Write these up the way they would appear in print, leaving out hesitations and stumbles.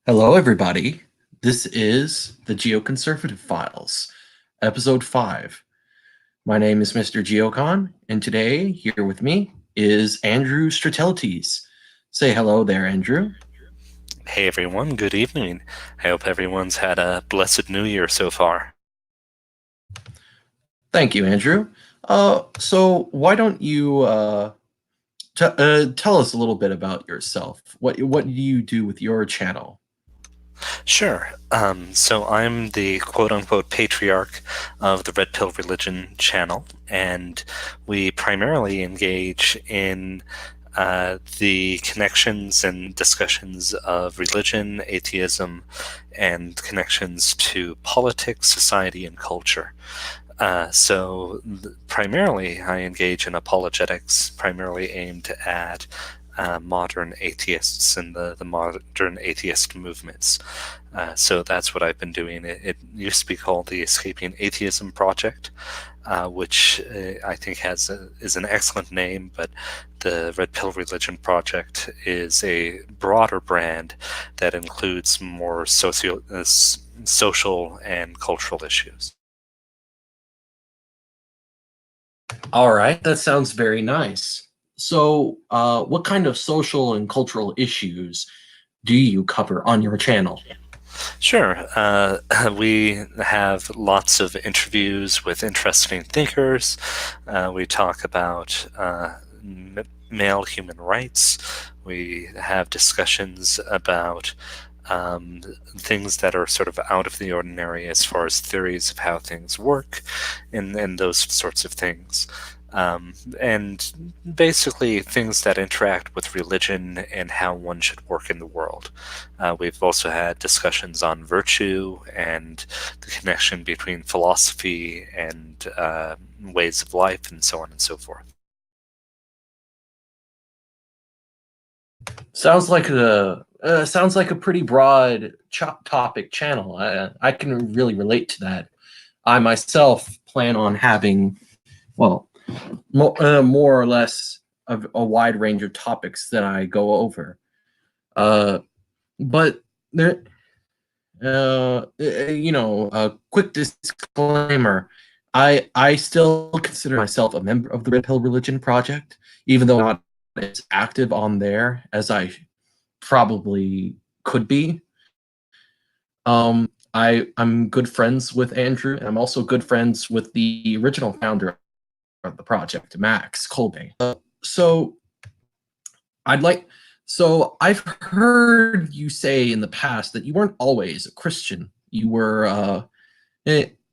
Hello, everybody. This is the Geoconservative Files, Episode 5. My name is Mr. Geocon, and today, here with me, is Andrew Strateletes. Say hello there, Andrew. Hey everyone, good evening. I hope everyone's had a blessed new year so far. Thank you, Andrew. So why don't you tell us a little bit about yourself? What do you do with your channel? Sure, so I'm the quote-unquote patriarch of the Red Pill Religion channel, and we primarily engage in the connections and discussions of religion, atheism, and connections to politics, society, and culture. Primarily, I engage in apologetics, primarily aimed at modern atheists and the modern atheist movements. So that's what I've been doing. It used to be called the Escaping Atheism Project, which I think is an excellent name, but the Red Pill Religion Project is a broader brand that includes more social and cultural issues. All right, that sounds very nice. So, what kind of social and cultural issues do you cover on your channel? Sure. We have lots of interviews with interesting thinkers. We talk about male human rights. We have discussions about things that are sort of out of the ordinary as far as theories of how things work and those sorts of things. And basically things that interact with religion and how one should work in the world. We've also had discussions on virtue and the connection between philosophy and ways of life and so on and so forth. Sounds like a pretty broad topic channel. I can really relate to that. I myself plan on having, well, more or less a wide range of topics that I go over. Uh, but there, a quick disclaimer: I still consider myself a member of the Red Pill Religion Project, even though I'm not as active on there as I probably could be. I'm good friends with Andrew, and I'm also good friends with the original founder of the project, Max Kolbe. So I'd like. So I've heard you say in the past that you weren't always a Christian. You were.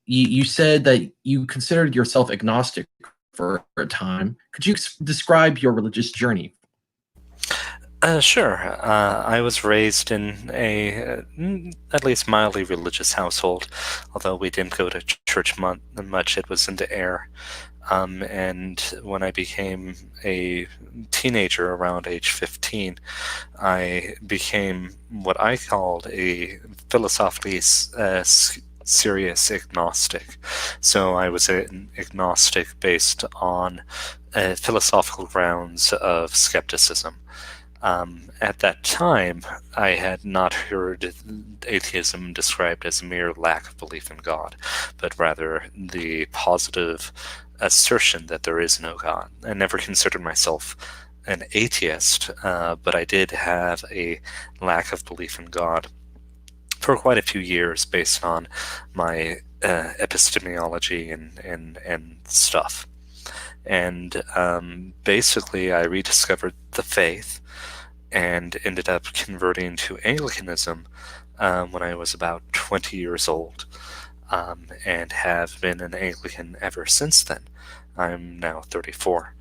You said that you considered yourself agnostic for a time. Could you describe your religious journey? Sure. I was raised in a at least mildly religious household, although we didn't go to church much. It was in the air. And when I became a teenager around age 15, I became what I called a philosophically serious agnostic. So I was an agnostic based on philosophical grounds of skepticism. At that time, I had not heard atheism described as a mere lack of belief in God, but rather the positive assertion that there is no God. I never considered myself an atheist, but I did have a lack of belief in God for quite a few years based on my epistemology and stuff. And basically, I rediscovered the faith and ended up converting to Anglicanism when I was about 20 years old, and have been an Anglican ever since then. I'm now 34.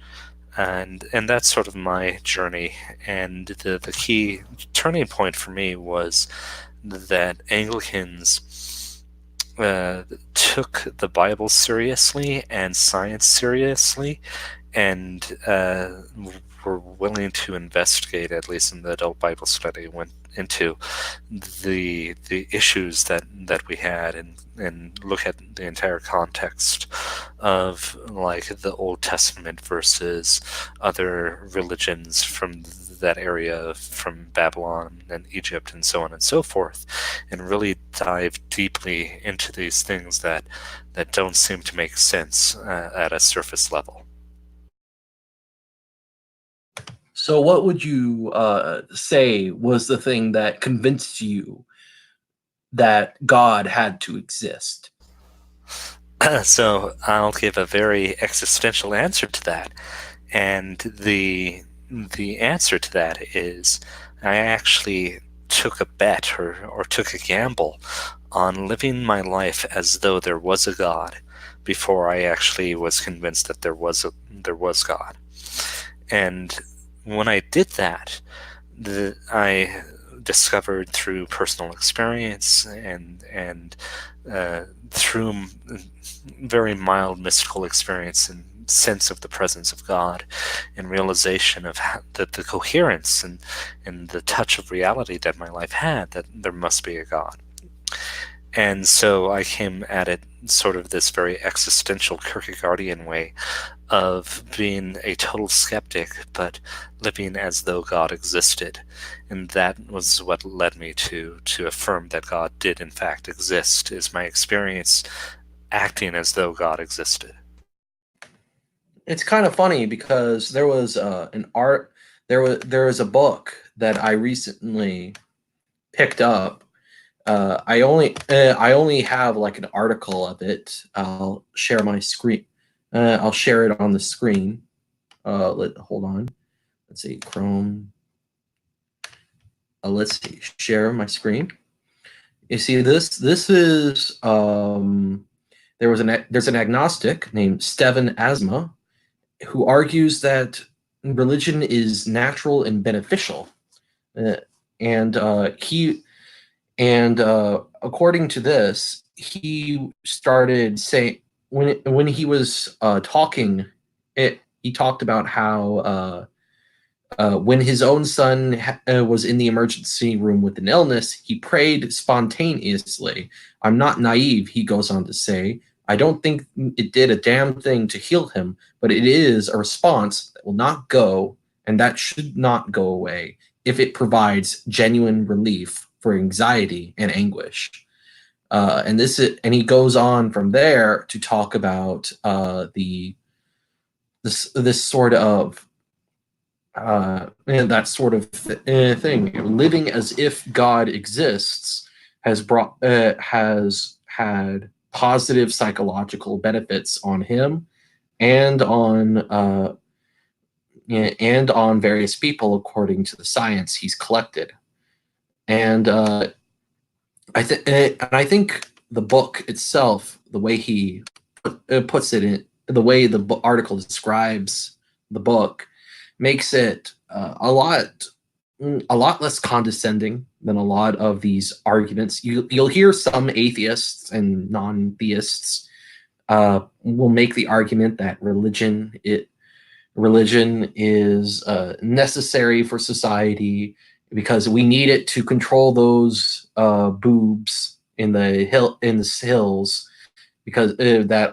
And that's sort of my journey. And the key turning point for me was that Anglicans took the Bible seriously and science seriously, and were willing to investigate, at least in the adult Bible study, went into the issues that we had, and look at the entire context of like the Old Testament versus other religions from that area, from Babylon and Egypt and so on and so forth, and really dive deeply into these things that don't seem to make sense at a surface level. So, what would you say was the thing that convinced you that God had to exist? So I'll give a very existential answer to that, and the answer to that is I actually took a bet, or took a gamble on living my life as though there was a God before I actually was convinced that there was God. And when I did that, I discovered through personal experience and through very mild mystical experience and sense of the presence of God, and realization of the coherence and the touch of reality that my life had, that there must be a God. And so I came at it sort of this very existential Kierkegaardian way of being a total skeptic, but living as though God existed. And that was what led me to affirm that God did in fact exist, is my experience acting as though God existed. It's kind of funny because there was there was a book that I recently picked up. I only have like an article of it. I'll share my screen. I'll share it on the screen. Hold on. Let's see, Chrome. Let's see, share my screen. You see this? This is there's an agnostic named Steven Asma who argues that religion is natural and beneficial, uh, and according to this, he started saying when he was talking, he talked about how when his own son was in the emergency room with an illness, he prayed spontaneously. I'm not naive, he goes on to say. I don't think it did a damn thing to heal him, but it is a response that will not go and that should not go away if it provides genuine relief for anxiety and anguish. And he goes on from there to talk about this sort of and that sort of thing. Living as if God exists has had positive psychological benefits on him and on various people, according to the science he's collected. And I think the book itself, the way he puts it in, the way the article describes the book, makes it a lot less condescending than a lot of these arguments. You'll hear some atheists and non-theists will make the argument that religion is necessary for society because we need it to control those boobs in the hills because that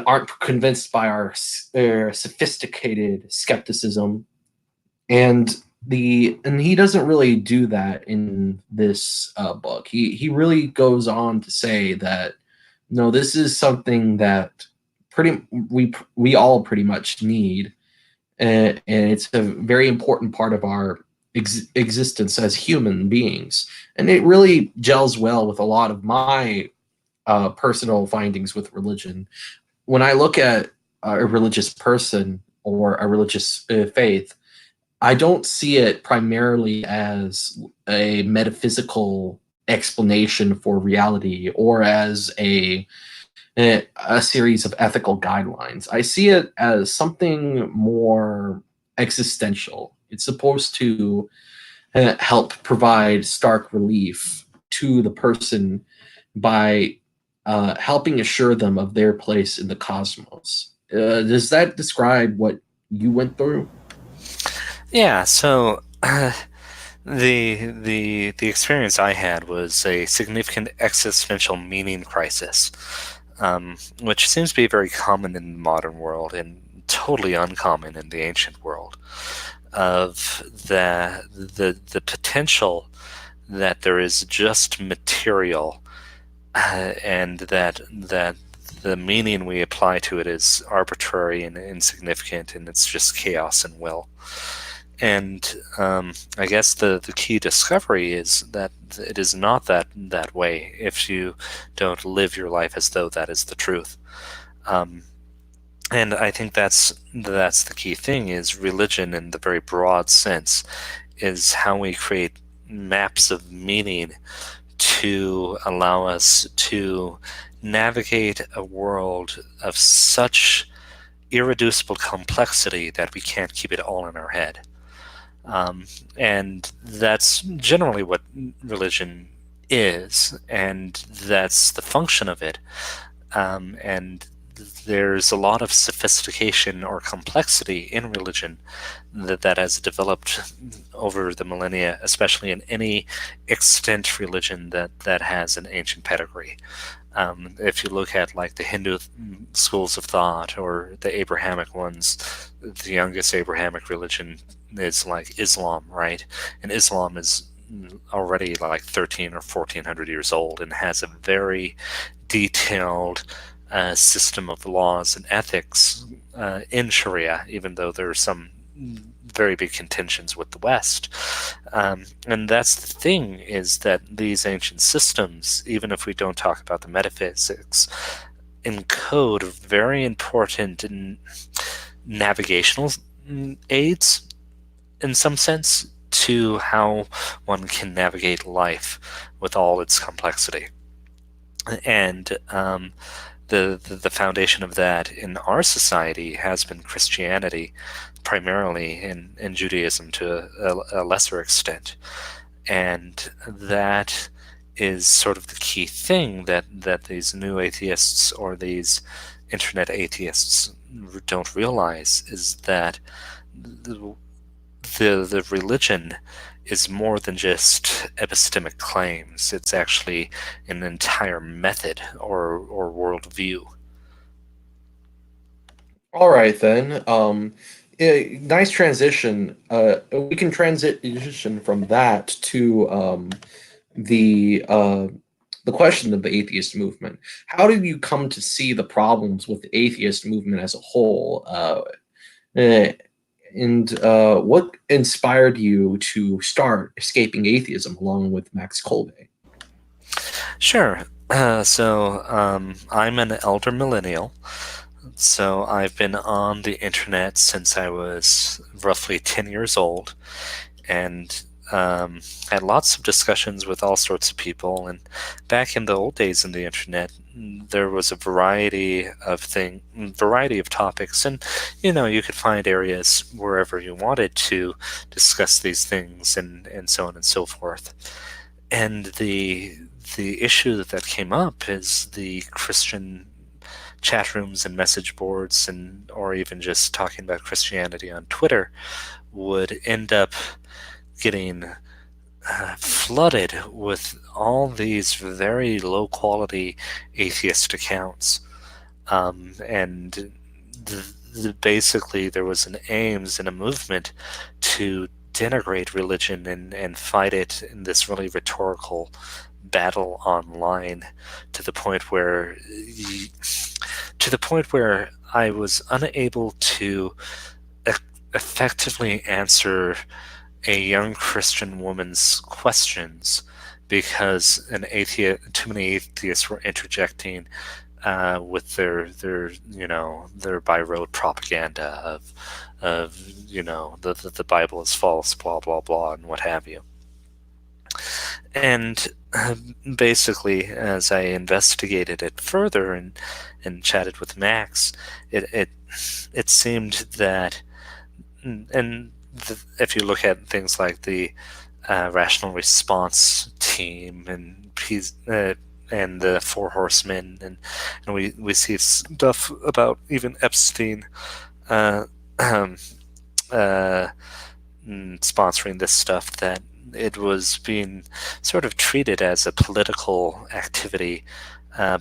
aren't convinced by our sophisticated skepticism, and he doesn't really do that in this book. He really goes on to say that no, this is something that we all pretty much need, and it's a very important part of our existence as human beings, and it really gels well with a lot of my personal findings with religion. When I look at a religious person or a religious faith, I don't see it primarily as a metaphysical explanation for reality or as a series of ethical guidelines. I see it as something more existential. It's supposed to help provide stark relief to the person by helping assure them of their place in the cosmos. Does that describe what you went through? Yeah, so the experience I had was a significant existential meaning crisis, which seems to be very common in the modern world and totally uncommon in the ancient world. Of the potential that there is just material, and that the meaning we apply to it is arbitrary and insignificant, and it's just chaos and will. And I guess the key discovery is that it is not that way if you don't live your life as though that is the truth. Um, and I think that's the key thing, is religion in the very broad sense is how we create maps of meaning to allow us to navigate a world of such irreducible complexity that we can't keep it all in our head. And that's generally what religion is, and that's the function of it. And there's a lot of sophistication or complexity in religion that has developed over the millennia, especially in any extant religion that has an ancient pedigree. If you look at like the Hindu schools of thought or the Abrahamic ones, the youngest Abrahamic religion is like Islam, right? And Islam is already like 13 or 1400 years old and has a very detailed system of laws and ethics in Sharia, even though there are some very big contentions with the West. And that's the thing, is that these ancient systems, even if we don't talk about the metaphysics, encode very important navigational aids, in some sense, to how one can navigate life with all its complexity. And the foundation of that in our society has been Christianity, primarily, and Judaism to a lesser extent. And that is sort of the key thing that these new atheists or these internet atheists don't realize, is that the religion is more than just epistemic claims. It's actually an entire method or worldview. All right then. Nice transition. We can transition from that to the question of the atheist movement. How did you come to see the problems with the atheist movement as a whole? Eh, and what inspired you to start Escaping Atheism along with Max Kolbe? Sure. I'm an elder millennial. So I've been on the internet since I was roughly 10 years old, and had lots of discussions with all sorts of people. And back in the old days in the internet, there was a variety of topics, and you could find areas wherever you wanted to discuss these things, and so on and so forth. And the issue that came up is the Christian chat rooms and message boards, and or even just talking about Christianity on Twitter would end up getting flooded with all these very low quality atheist accounts. And basically there was an aims and a movement to denigrate religion and fight it in this really rhetorical battle online, to the point where I was unable to effectively answer a young Christian woman's questions, because too many atheists were interjecting with their by rote propaganda of the Bible is false, blah blah blah, and what have you. And basically, as I investigated it further and chatted with Max, it seemed that, if you look at things like the rational response team and the Four Horsemen, and we see stuff about even Epstein, uh, sponsoring this stuff, that it was being sort of treated as a political activity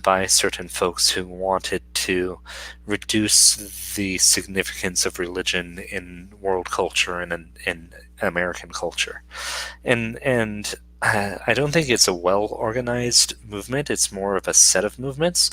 by certain folks who wanted to reduce the significance of religion in world culture and in American culture. And I don't think it's a well-organized movement. It's more of a set of movements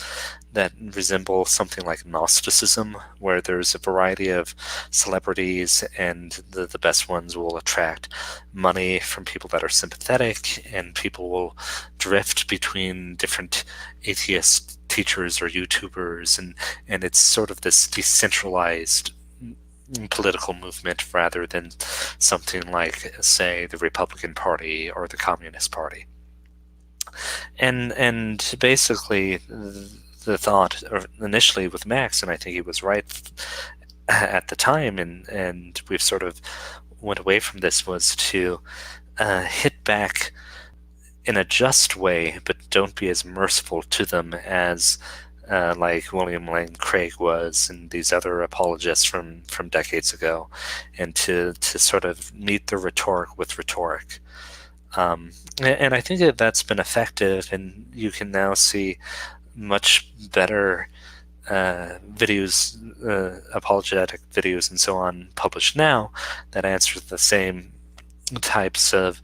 that resemble something like Gnosticism, where there's a variety of celebrities, and the best ones will attract money from people that are sympathetic, and people will drift between different atheist teachers or YouTubers, and it's sort of this decentralized political movement rather than something like, say, the Republican Party or the Communist Party. And basically, the thought initially with Max, and I think he was right at the time, and we've sort of went away from this, was to hit back in a just way, but don't be as merciful to them as like William Lane Craig was, and these other apologists from decades ago, and to sort of meet the rhetoric with rhetoric. And I think that that's been effective, and you can now see much better videos, apologetic videos and so on, published now that answer the same types of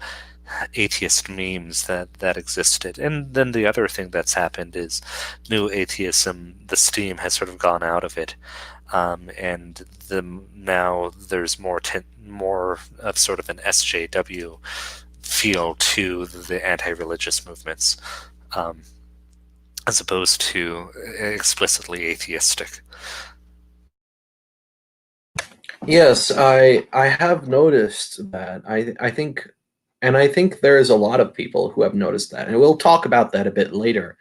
atheist memes that existed. And then the other thing that's happened is new atheism, the steam has sort of gone out of it, and now there's more of sort of an SJW feel to the anti-religious movements, as opposed to explicitly atheistic. Yes, I have noticed that. I think, and I think there's a lot of people who have noticed that, and we'll talk about that a bit later.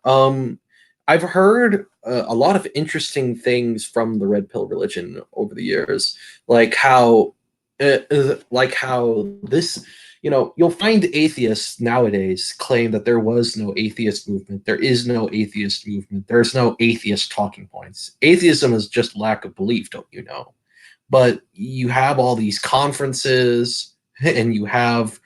I've heard a lot of interesting things from the red pill religion over the years, like how this, you'll find atheists nowadays claim that there was no atheist movement, there is no atheist movement, there's no atheist talking points. Atheism is just lack of belief, don't you know? But you have all these conferences, and you have,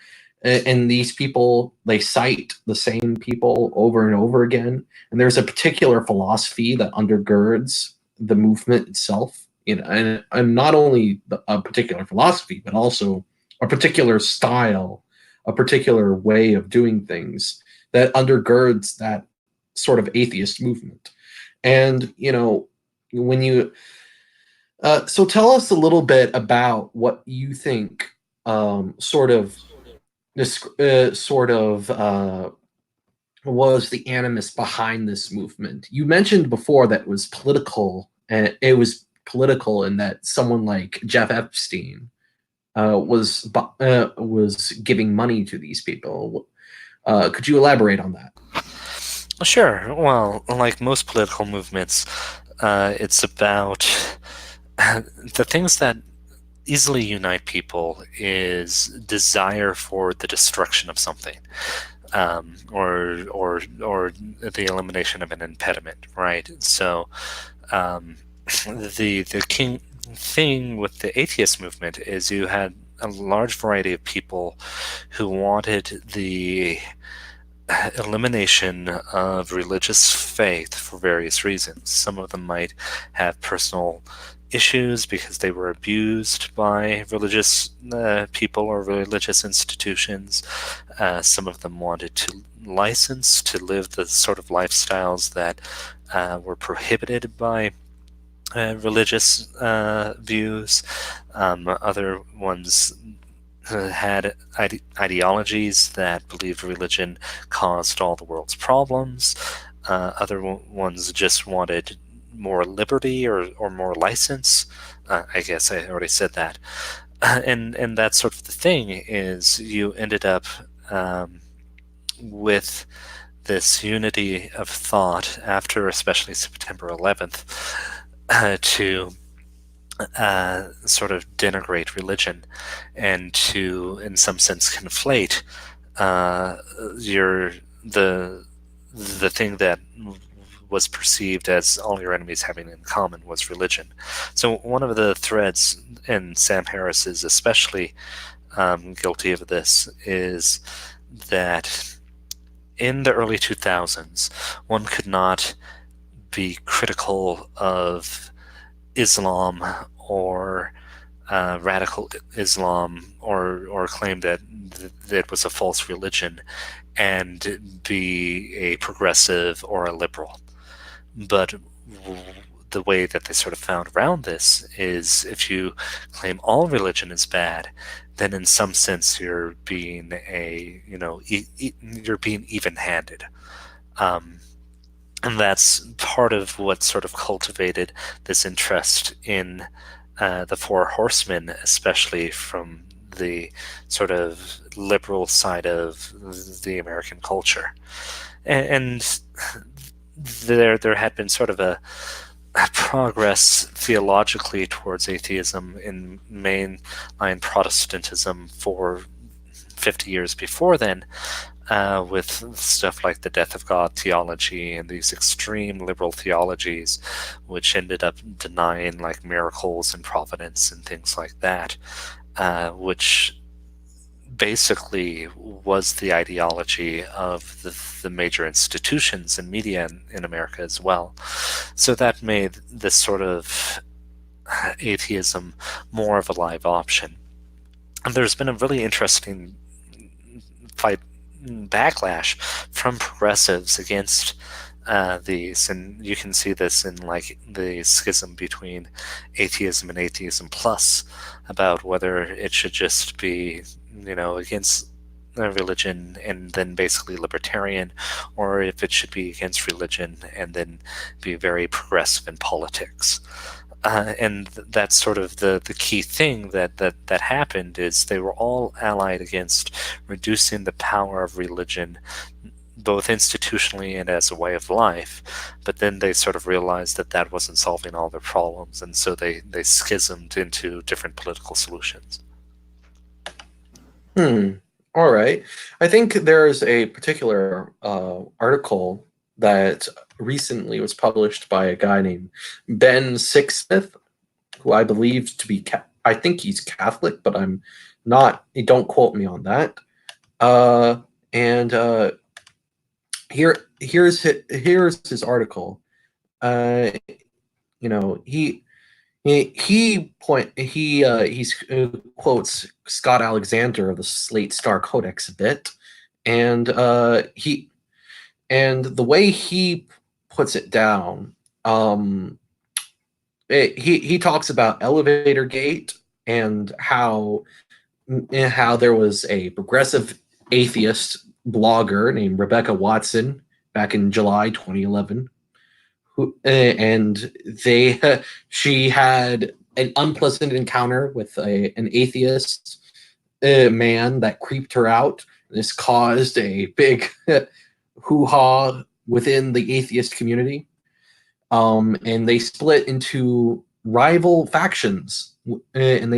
and these people, they cite the same people over and over again, and there's a particular philosophy that undergirds the movement itself, and not only a particular philosophy, but also a particular style, a particular way of doing things that undergirds that sort of atheist movement. And when you so tell us a little bit about what you think, sort of this was the animus behind this movement. You mentioned before that it was political, and it was political in that someone like Jeff Epstein was giving money to these people. Could you elaborate on that? Sure. Well, like most political movements, it's about the things that easily unite people is desire for the destruction of something, or the elimination of an impediment, right? So the king thing with the atheist movement is you had a large variety of people who wanted the elimination of religious faith for various reasons. Some of them might have personal issues because they were abused by religious people or religious institutions. Some of them wanted to license to live the sort of lifestyles that were prohibited by religious views. Other ones had ideologies that believed religion caused all the world's problems. Other ones just wanted more liberty or more license. I guess I already said that. And that's sort of the thing, is you ended up with this unity of thought after especially September 11th to sort of denigrate religion and to, in some sense, conflate the thing that was perceived as all your enemies having in common was religion. So one of the threads, and Sam Harris is especially guilty of this, is that in the early 2000s, one could not be critical of Islam or radical Islam or claim that it was a false religion and be a progressive or a liberal. But the way that they sort of found around this is if you claim all religion is bad, then in some sense you're being you're being even-handed. And that's part of what sort of cultivated this interest in the Four Horsemen, especially from the sort of liberal side of the American culture. And there had been sort of a progress theologically towards atheism in mainline Protestantism for 50 years before then, with stuff like the death of God theology and these extreme liberal theologies, which ended up denying like miracles and providence and things like that, which basically was the ideology of the major institutions and media in America as well. So that made this sort of atheism more of a live option. And there's been a really interesting backlash from progressives against these, and you can see this in like the schism between atheism and atheism plus, about whether it should just be against religion and then basically libertarian, or if it should be against religion and then be very progressive in politics. And that's sort of the key thing that happened, is they were all allied against reducing the power of religion, both institutionally and as a way of life. But then they sort of realized that that wasn't solving all their problems, and so they schismed into different political solutions. All right. I think there's a particular article that recently was published by a guy named Ben Sixsmith, who I believe to be, I think he's Catholic, but I'm not, don't quote me on that. Here's his article. He quotes Scott Alexander of the Slate Star Codex a bit, and the way he puts it down, he talks about Elevator Gate and how there was a progressive atheist blogger named Rebecca Watson back in July 2011. She had an unpleasant encounter with an atheist man that creeped her out. This caused a big hoo-ha within the atheist community, and they split into rival factions. There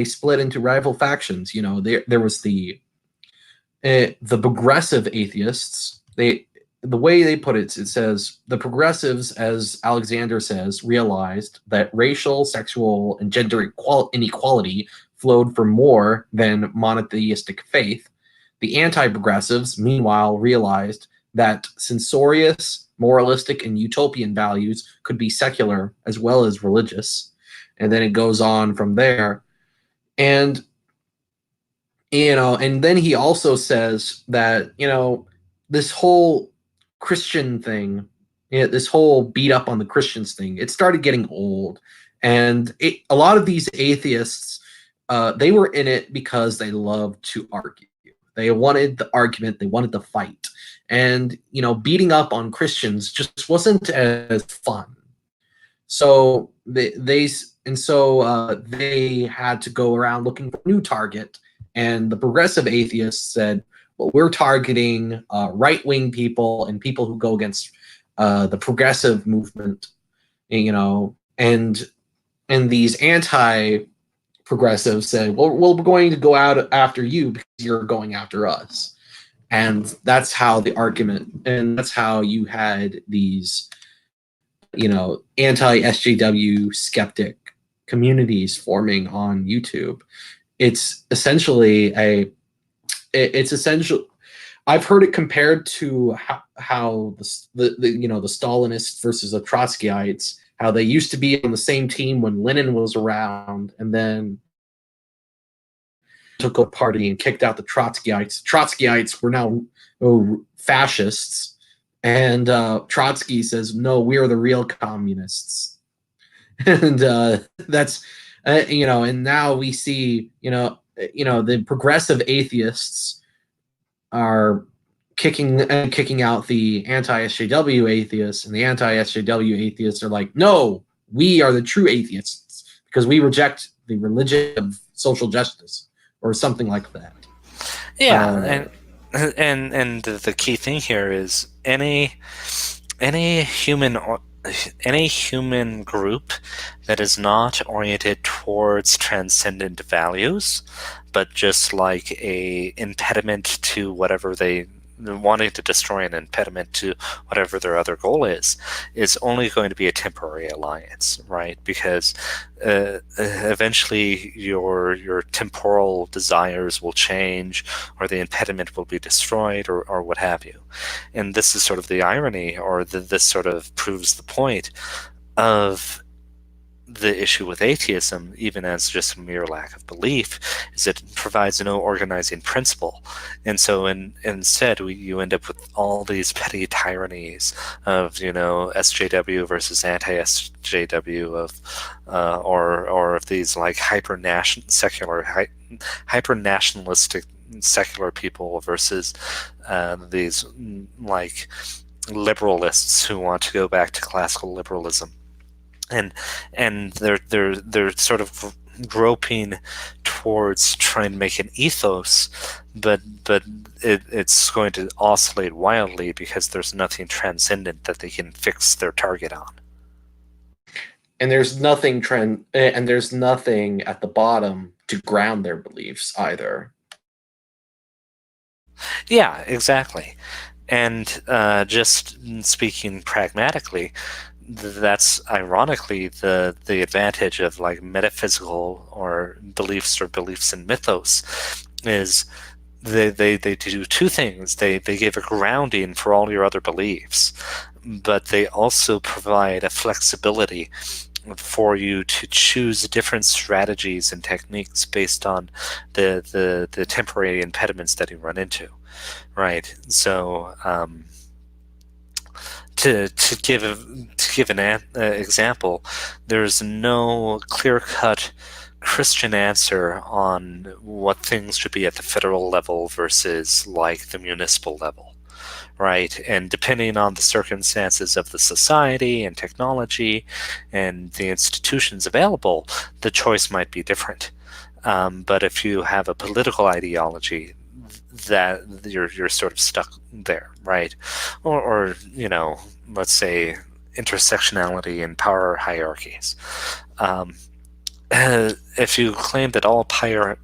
was the progressive atheists. The way they put it, it says, the progressives, as Alexander says, realized that racial, sexual, and gender inequality flowed from more than monotheistic faith. The anti-progressives, meanwhile, realized that censorious, moralistic, and utopian values could be secular as well as religious. And then it goes on from there. And then he also says that, this whole Christian thing, this whole beat up on the Christians thing, it started getting old. And a lot of these atheists, they were in it because they loved to argue. They wanted the argument, they wanted the fight. And, beating up on Christians just wasn't as fun. So they had to go around looking for a new target. And the progressive atheists said, well, we're targeting right-wing people and people who go against the progressive movement, and these anti-progressives said, well, we're going to go out after you because you're going after us. And that's how the argument, and that's how you had these anti-SJW skeptic communities forming on YouTube. It's essentially it's essential. I've heard it compared to how the Stalinists versus the Trotskyites, how they used to be on the same team when Lenin was around, and then took a party and kicked out the Trotskyites. Trotskyites were now fascists, and Trotsky says, "No, we are the real communists," and that's and now we see the progressive atheists are kicking out the anti-SJW atheists, and the anti-SJW atheists are like, "No, we are the true atheists because we reject the religion of social justice," or something like that. Yeah, and the key thing here is any human group that is not oriented towards transcendent values, but just like a impediment to whatever they wanting to destroy, an impediment to whatever their other goal is only going to be a temporary alliance, right? Because eventually your temporal desires will change, or the impediment will be destroyed, or what have you. And this is sort of the irony, or this sort of proves the point of the issue with atheism, even as just a mere lack of belief, is it provides no organizing principle. And so instead you end up with all these petty tyrannies of SJW versus anti-SJW, or of these like hyper nationalistic secular people versus these like liberalists who want to go back to classical liberalism. And they're sort of groping towards trying to make an ethos, but it's going to oscillate wildly because there's nothing transcendent that they can fix their target on. And there's nothing and there's nothing at the bottom to ground their beliefs either. Yeah, exactly. And just speaking pragmatically, that's ironically the advantage of like metaphysical or beliefs in mythos, is they do two things. They give a grounding for all your other beliefs, but they also provide a flexibility for you to choose different strategies and techniques based on the temporary impediments that you run into, right? So to give an example, there's no clear-cut Christian answer on what things should be at the federal level versus like the municipal level, right? And depending on the circumstances of the society and technology and the institutions available, the choice might be different. But if you have a political ideology, that you're sort of stuck there, right? Or let's say intersectionality and power hierarchies. If you claim that all power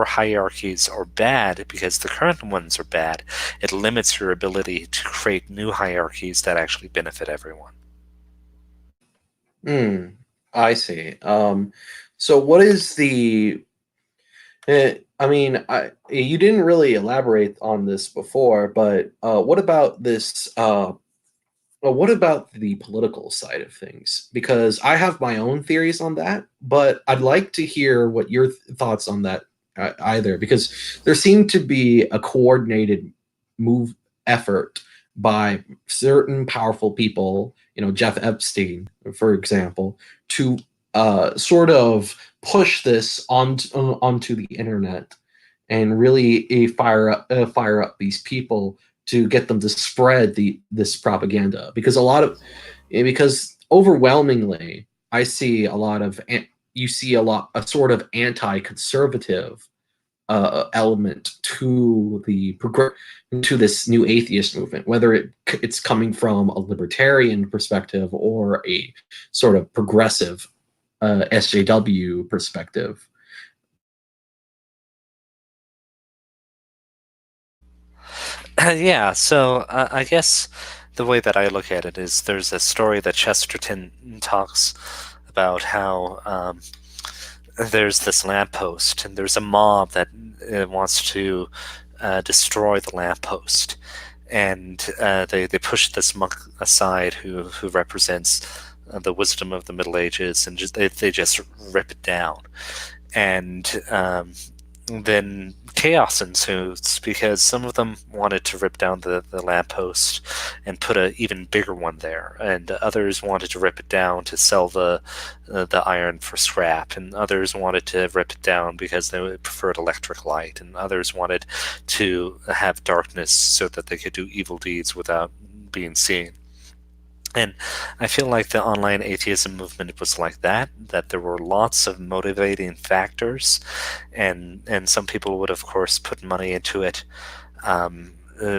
hierarchies are bad because the current ones are bad, it limits your ability to create new hierarchies that actually benefit everyone. I see. So what is the you didn't really elaborate on this before, but what about this? What about the political side of things? Because I have my own theories on that, but I'd like to hear what your thoughts on that either, because there seemed to be a coordinated effort by certain powerful people, Jeff Epstein, for example, to sort of push this onto the internet and really fire up these people to get them to spread this propaganda, because overwhelmingly I see a sort of anti-conservative element to this new atheist movement, whether it's coming from a libertarian perspective or a sort of progressive SJW perspective. Yeah, so I guess the way that I look at it is there's a story that Chesterton talks about how there's this lamppost, and there's a mob that wants to destroy the lamppost, and they push this monk aside who represents the wisdom of the Middle Ages, and they just rip it down. And then chaos ensues because some of them wanted to rip down the lamppost and put an even bigger one there, and others wanted to rip it down to sell the iron for scrap, and others wanted to rip it down because they preferred electric light, and others wanted to have darkness so that they could do evil deeds without being seen. And I feel like the online atheism movement was like that there were lots of motivating factors, and some people would, of course, put money into it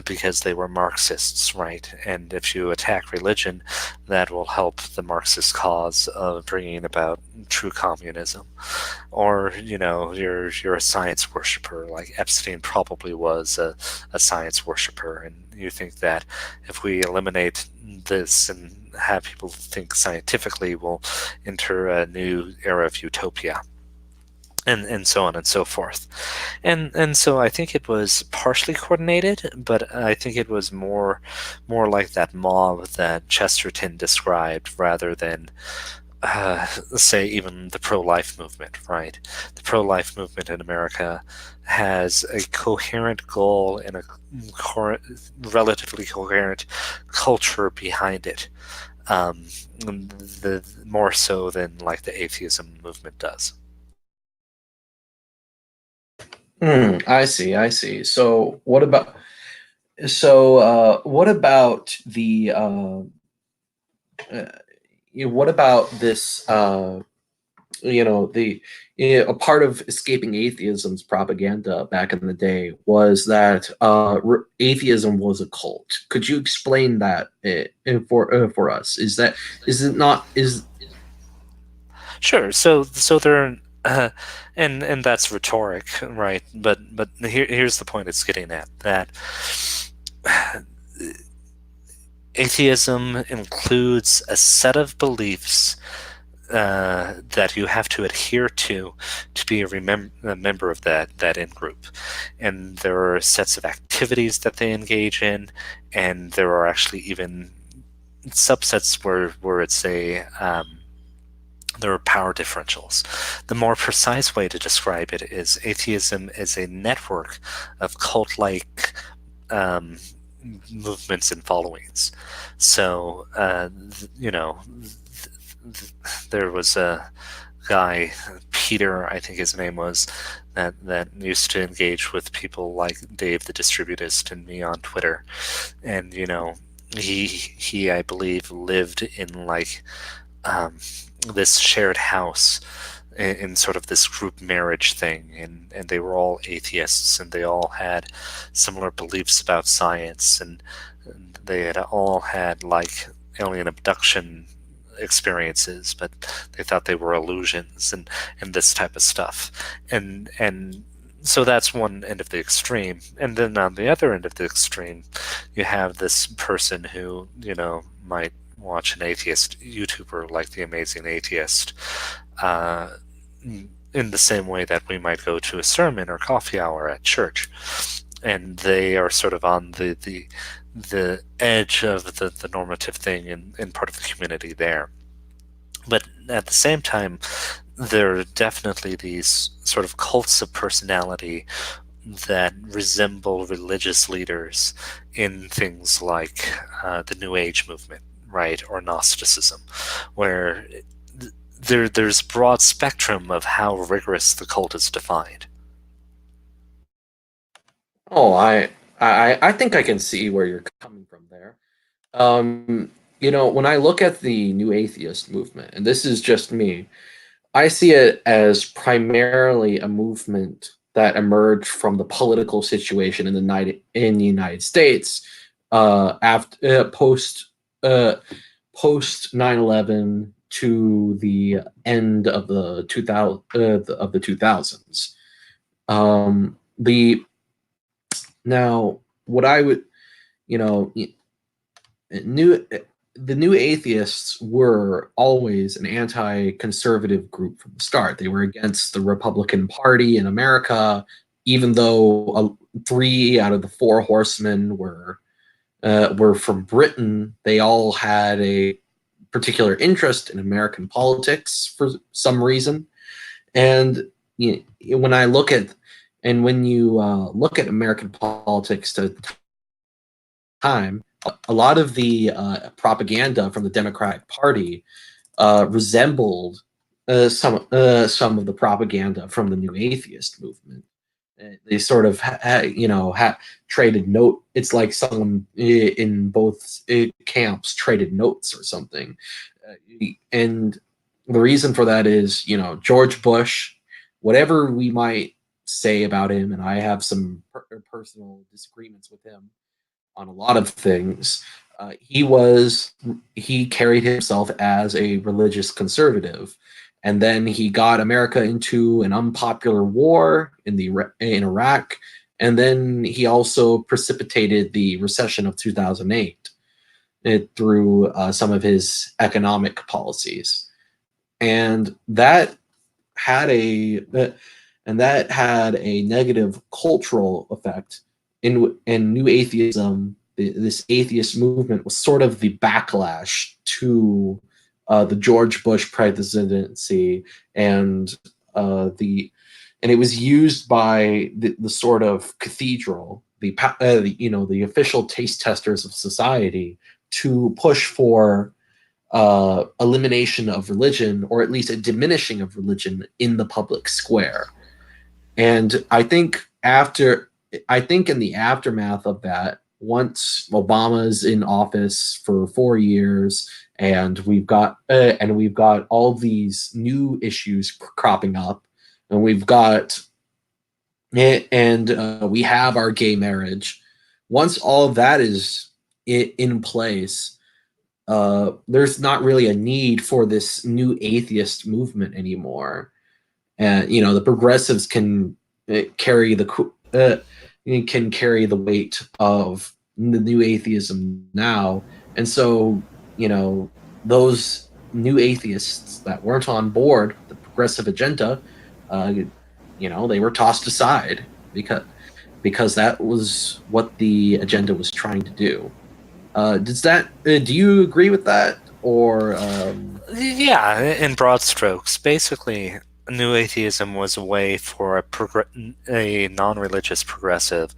because they were Marxists, right? And if you attack religion, that will help the Marxist cause of bringing about true communism. Or, you're a science worshiper, like Epstein probably was a science worshiper, and you think that if we eliminate this and have people think scientifically, we'll enter a new era of utopia. And so on and so forth. And so I think it was partially coordinated, but I think it was more like that mob that Chesterton described rather than say even the pro-life movement, right? The pro-life movement in America has a coherent goal and a relatively coherent culture behind it, more so than like the atheism movement does. I see. So what about the what about this a part of escaping atheism's propaganda back in the day was that atheism was a cult. Could you explain that for us? Is it not? Sure. So there, and that's rhetoric, right? But here's the point it's getting at, that atheism includes a set of beliefs that you have to adhere to be a member of that in-group. And there are sets of activities that they engage in, and there are actually even subsets where it's there are power differentials. The more precise way to describe it is atheism is a network of cult-like movements and followings. So, there was a guy, Peter, I think his name was, that used to engage with people like Dave the Distributist and me on Twitter. And, he I believe, lived in like this shared house in sort of this group marriage thing, and they were all atheists, and they all had similar beliefs about science, and they had all had like alien abduction experiences, but they thought they were illusions, and this type of stuff. And so that's one end of the extreme. And then on the other end of the extreme, you have this person who, might watch an atheist YouTuber like The Amazing Atheist, in the same way that we might go to a sermon or coffee hour at church. And they are sort of on the edge of the normative thing in part of the community there. But at the same time, there are definitely these sort of cults of personality that resemble religious leaders in things like the New Age movement, right, or Gnosticism, where there's a broad spectrum of how rigorous the cult is defined. Oh, I think I can see where you're coming from there. When I look at the New Atheist movement, and this is just me, I see it as primarily a movement that emerged from the political situation in the United States after post 9/11 to the end of the 2000s. The Now, what I would, you know, new the new atheists were always an anti-conservative group from the start. They were against the Republican Party in America, even though 3 out of the 4 horsemen were from Britain. They all had a particular interest in American politics for some reason. And when I look at when you look at American politics at the time, a lot of the propaganda from the Democratic Party resembled some of the propaganda from the New Atheist movement. They sort of traded note. It's like someone in both camps traded notes or something. And the reason for that is, George Bush, whatever we might say about him, and I have some personal disagreements with him on a lot of things. He carried himself as a religious conservative, and then he got America into an unpopular war in Iraq, and then he also precipitated the recession of 2008 through some of his economic policies, and that had a negative cultural effect in New Atheism. This atheist movement was sort of the backlash to the George Bush presidency, and it was used by the sort of cathedral, the official taste testers of society, to push for elimination of religion, or at least a diminishing of religion in the public square. And I think in the aftermath of that, once Obama's in office for 4 years, and we've got all these new issues cropping up, and we have our gay marriage. Once all of that is in place, there's not really a need for this new atheist movement anymore. And the progressives can carry the weight of the new atheism now, and so those new atheists that weren't on board the progressive agenda, they were tossed aside because that was what the agenda was trying to do. Do you agree with that, or? Yeah, in broad strokes, basically, New Atheism was a way for a non-religious progressive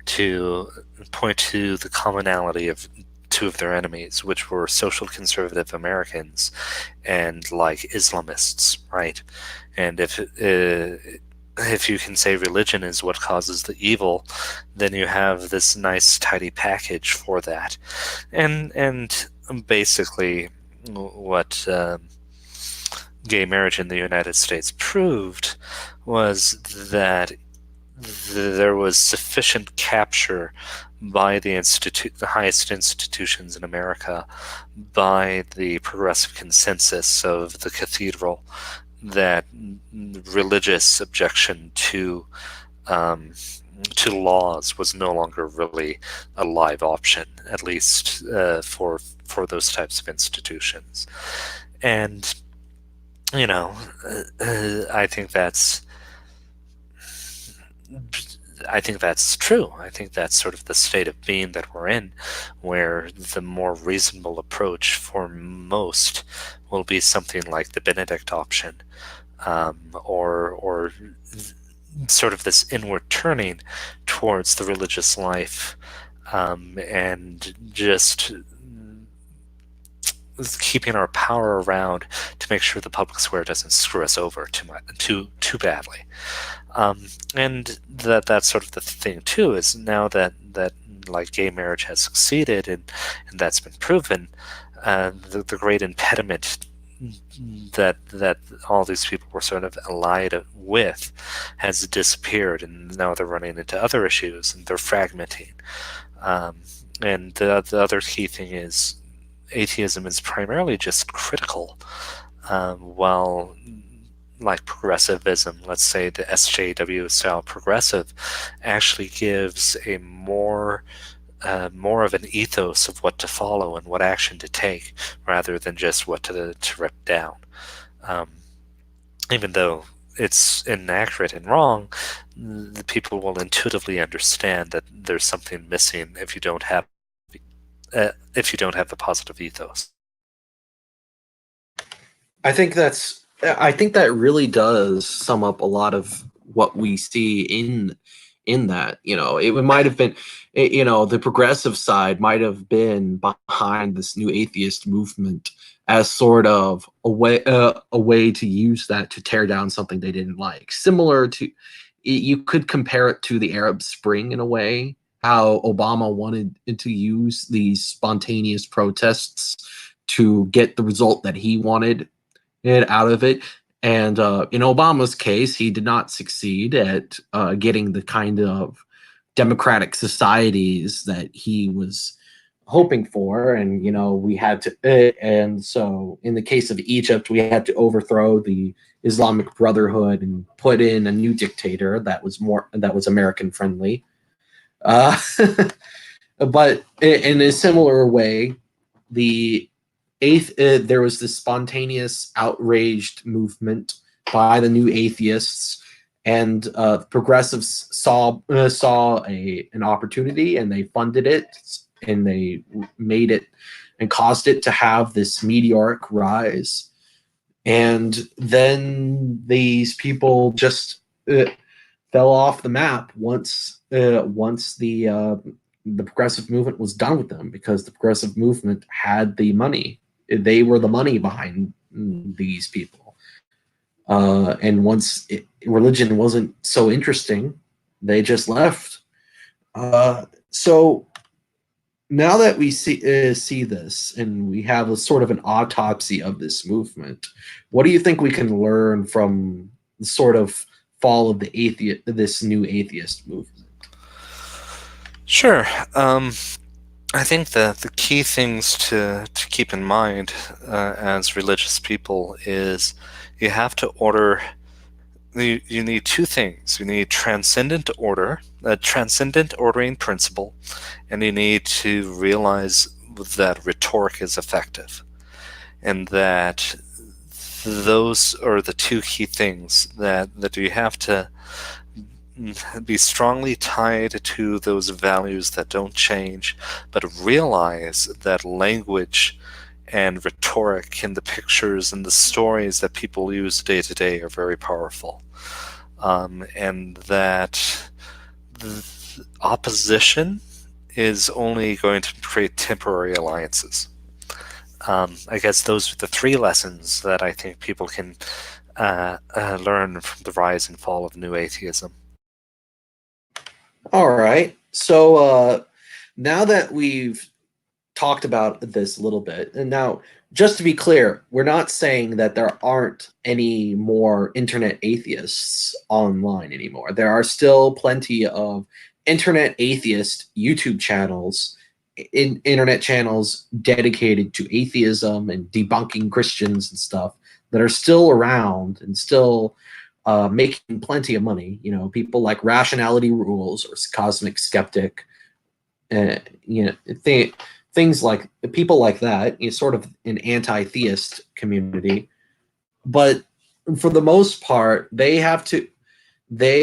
to point to the commonality of 2 of their enemies, which were social conservative Americans and Islamists, right? And if you can say religion is what causes the evil, then you have this nice tidy package for that. And basically what gay marriage in the United States proved was that there was sufficient capture by the highest institutions in America, by the progressive consensus of the cathedral, that religious objection to laws was no longer really a live option, at least for those types of institutions. And I think that's true. I think that's sort of the state of being that we're in, where the more reasonable approach for most will be something like the Benedict option, or sort of this inward turning towards the religious life, and just keeping our power around to make sure the public square doesn't screw us over too badly. And that's sort of the thing too, is now that gay marriage has succeeded and that's been proven, the great impediment that all these people were sort of allied with has disappeared, and now they're running into other issues and they're fragmenting. And the other key thing is atheism is primarily just critical, while progressivism, let's say the SJW style progressive, actually gives a more more of an ethos of what to follow and what action to take, rather than just what to rip down. Even though it's inaccurate and wrong, the people will intuitively understand that there's something missing if you don't have the positive ethos. I think that really does sum up a lot of what we see in that. It might have been, the progressive side might have been behind this new atheist movement as sort of a way to use that to tear down something they didn't like. Similar to, you could compare it to the Arab Spring in a way, how Obama wanted to use these spontaneous protests to get the result that he wanted it out of it. And in Obama's case, he did not succeed at getting the kind of democratic societies that he was hoping for. And we had to, and so in the case of Egypt, we had to overthrow the Islamic Brotherhood and put in a new dictator that was American friendly. But in a similar way, there was this spontaneous, outraged movement by the new atheists, and progressives saw an opportunity, and they funded it, and they made it and caused it to have this meteoric rise. And then these people just fell off the map once the progressive movement was done with them, because the progressive movement had the money. They were the money behind these people. And once religion wasn't so interesting, they just left. So now that we see this, and we have a sort of an autopsy of this movement, what do you think we can learn from the sort of fall of this new atheist movement? Sure. I think the key things to keep in mind as religious people is you have to order. You need two things. You need transcendent order, a transcendent ordering principle, and you need to realize that rhetoric is effective, and that those are the two key things that you have to be strongly tied to those values that don't change, but realize that language and rhetoric and the pictures and the stories that people use day to day are very powerful, and that the opposition is only going to create temporary alliances. I guess those are the three lessons that I think people can learn from the rise and fall of New Atheism. All right. So now that we've talked about this a little bit, and now just to be clear, we're not saying that there aren't any more internet atheists online anymore. There are still plenty of internet atheist YouTube channels, internet channels dedicated to atheism and debunking Christians and stuff, that are still around and still making plenty of money. People like Rationality Rules or Cosmic Skeptic, things like people like that, sort of an anti-theist community. But for the most part, they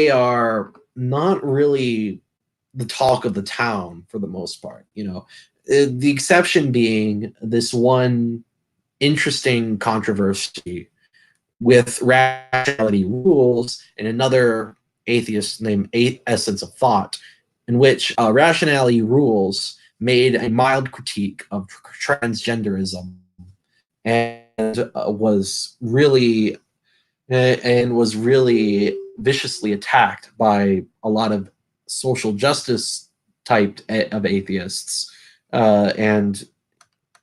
are not really the talk of the town for the most part. The exception being this one interesting controversy with Rationality Rules and another atheist named Essence of Thought, in which Rationality Rules made a mild critique of transgenderism and was really viciously attacked by a lot of social justice type of atheists, and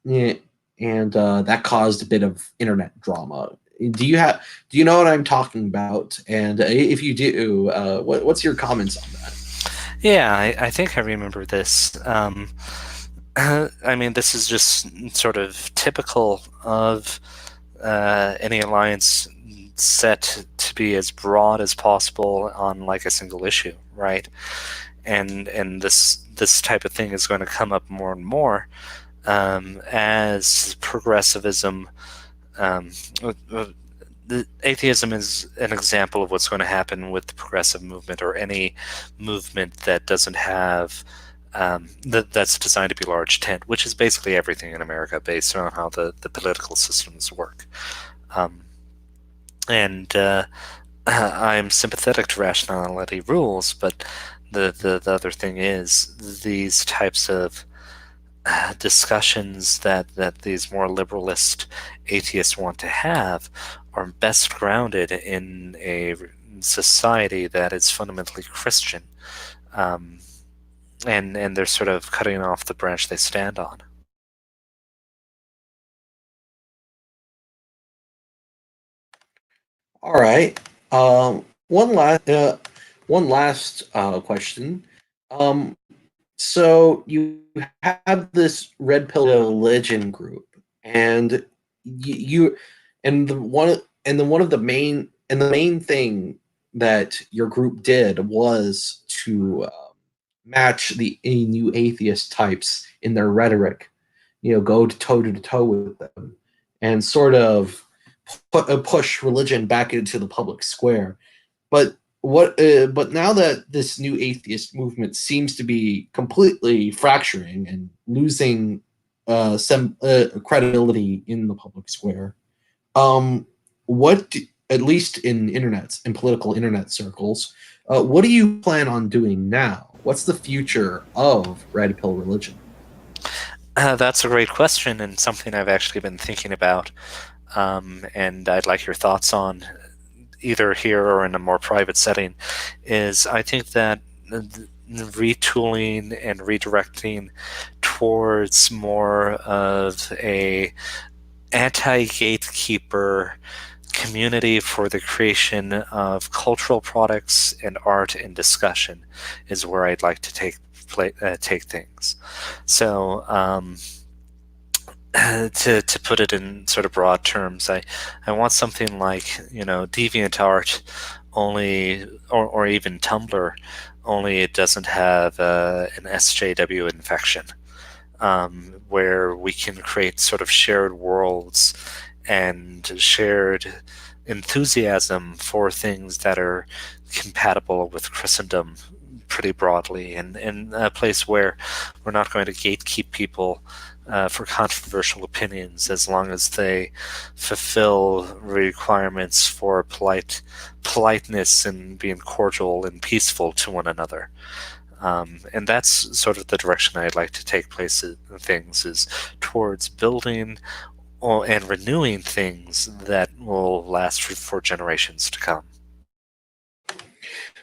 that caused a bit of internet drama. Do you know what I'm talking about? And if you do, what's your comments on that? Yeah, I think I remember this. I mean, this is just sort of typical of any alliance set to be as broad as possible on like a single issue, right? and this type of thing is going to come up more and more as progressivism. The atheism is an example of what's going to happen with the progressive movement, or any movement that doesn't have that's designed to be large tent, which is basically everything in America based on how the political systems work. And I'm sympathetic to rationality rules, but the other thing is these types of discussions that these more liberalist atheists want to have are best grounded in a society that is fundamentally Christian, and they're sort of cutting off the branch they stand on. All right. One last question. Um, so you have this red pill religion group, and you and the main thing that your group did was to match the new atheist types in their rhetoric. Go toe to toe with them, and sort of push religion back into the public square. But but now that this new atheist movement seems to be completely fracturing and losing some credibility in the public square, what at least in political internet circles, what do you plan on doing now? What's the future of red pill religion? That's a great question, and something I've actually been thinking about, and I'd like your thoughts on, either here or in a more private setting. Is I think that retooling and redirecting towards more of a anti-gatekeeper community for the creation of cultural products and art and discussion is where I'd like to take things. So to put it in sort of broad terms, I want something like, DeviantArt, only, or even Tumblr, only it doesn't have an SJW infection, where we can create sort of shared worlds and shared enthusiasm for things that are compatible with Christendom pretty broadly, and a place where we're not going to gatekeep people for controversial opinions, as long as they fulfill requirements for politeness and being cordial and peaceful to one another. And that's sort of the direction I'd like to take things, is towards building and renewing things that will last for generations to come.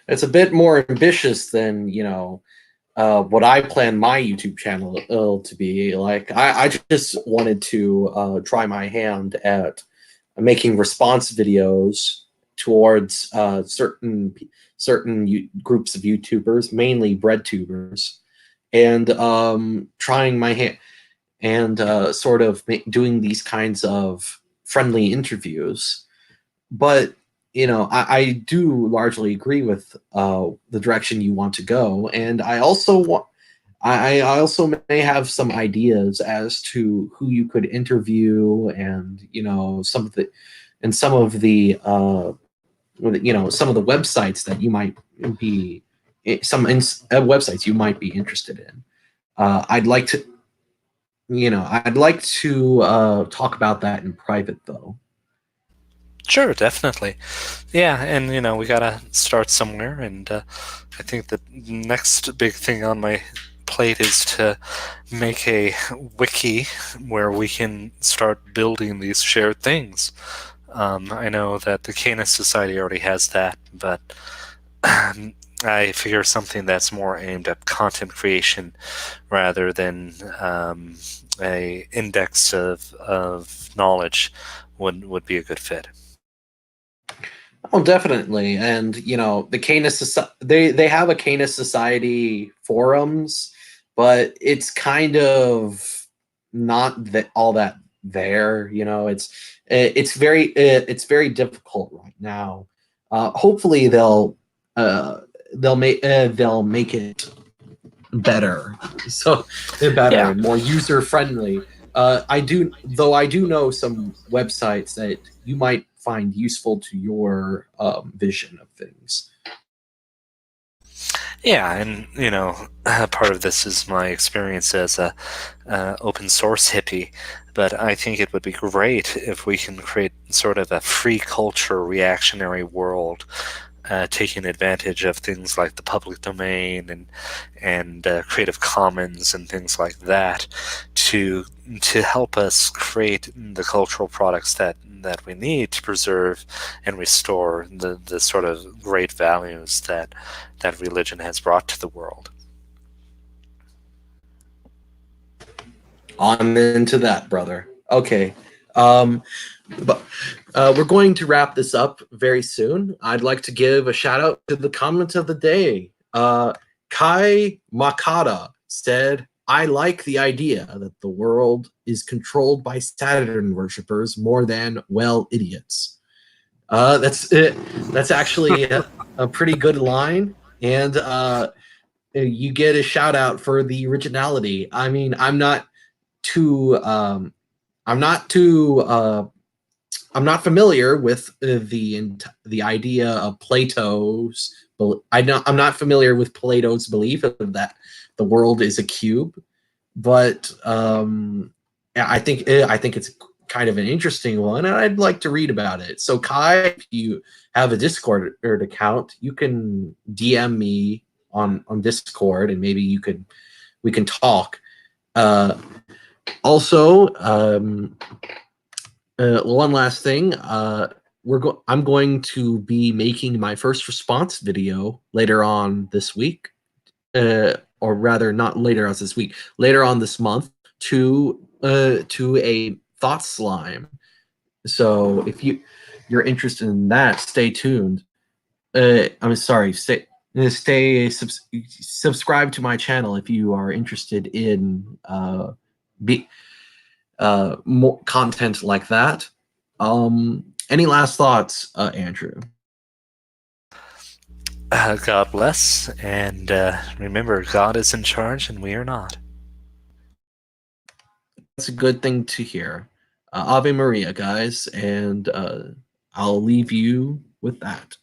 It's a bit more ambitious than what I plan my YouTube channel to be. Like, I just wanted to try my hand at making response videos towards certain groups of YouTubers, mainly bread tubers, and trying my hand and sort of doing these kinds of friendly interviews. But I do largely agree with the direction you want to go, and I also may have some ideas as to who you could interview, and some of the websites that you might be websites you might be interested in. I'd like to talk about that in private, though. Sure, definitely. Yeah, and we gotta start somewhere, and I think the next big thing on my plate is to make a wiki where we can start building these shared things. I know that the Canis Society already has that, but I figure something that's more aimed at content creation rather than a index of knowledge would be a good fit. Oh, definitely. And the Canis they have a Canis Society forums, but it's kind of not that all that there. It's very difficult right now. Hopefully they'll they'll make it better, so better, Yeah. more user friendly. I do know some websites that you might find useful to your vision of things. Yeah, and part of this is my experience as a open source hippie, but I think it would be great if we can create sort of a free culture reactionary world, taking advantage of things like the public domain and Creative Commons and things like that to help us create the cultural products that we need to preserve and restore the sort of great values that religion has brought to the world. On into that, brother. Okay. But we're going to wrap this up very soon. I'd like to give a shout out to the comment of the day. Kai Makata said, I like the idea that the world is controlled by Saturn worshippers more than, well, idiots. That's it. That's actually a pretty good line. And you get a shout out for the originality. I mean, I'm not too I'm not familiar with the idea of Plato's. I'm not familiar with Plato's belief that the world is a cube, but I think it's kind of an interesting one, and I'd like to read about it. So Kai, if you have a Discord account, you can DM me on Discord, and maybe we can talk. Also, one last thing. I'm going to be making my first response video later on this week, or rather, not later on this week, later on this month, to a thought slime. So if you're interested in that, stay tuned. I'm sorry, subscribe to my channel if you are interested in more content like that. Any last thoughts, Andrew? God bless, and remember, God is in charge and we are not. That's a good thing to hear. Ave Maria, guys, and I'll leave you with that.